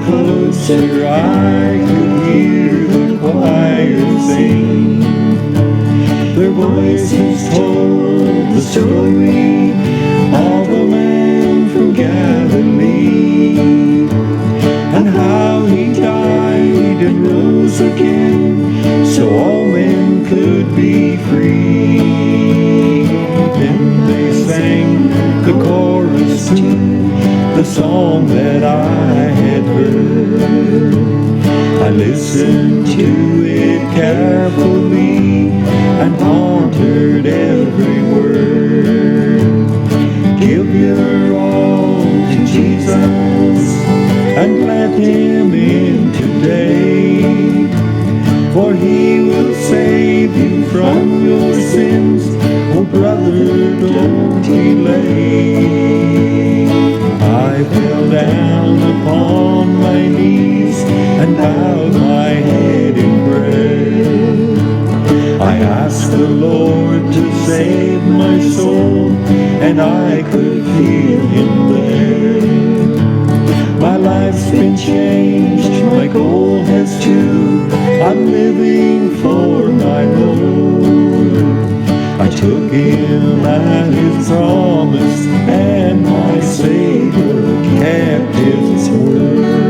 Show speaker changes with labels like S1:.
S1: closer, I could hear the choir sing. Their voices told the story of a man from Galilee, and how he died and rose again, so all men could be free. Then they sang the chorus to the song that I had heard. I listened to it carefully and pondered every word. Give your all to Jesus and let him in today, for he will save you from your sins. Oh brother, don't delay. I fell down upon my knees and bowed my head in prayer. I asked the Lord to save my soul, and I could feel him there. My life's been changed, my goal has too. I'm living for my Lord. I took him at his promise, and my Savior kept his word.